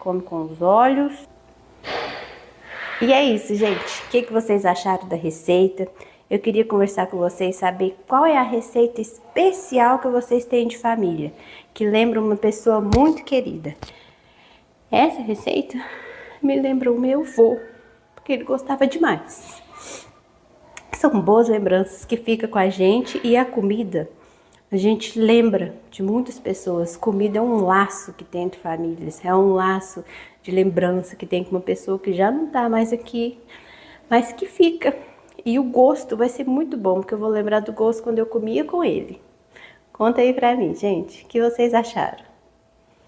come com os olhos. E é isso, gente. O que vocês acharam da receita? Eu queria conversar com vocês, saber qual é a receita especial que vocês têm de família, que lembra uma pessoa muito querida. Essa receita me lembra o meu avô, porque ele gostava demais. São boas lembranças que ficam com a gente, e a comida, a gente lembra de muitas pessoas. Comida é um laço que tem entre famílias, é um laço de lembrança que tem com uma pessoa que já não tá mais aqui, mas que fica. E o gosto vai ser muito bom, porque eu vou lembrar do gosto quando eu comia com ele. Conta aí pra mim, gente, o que vocês acharam?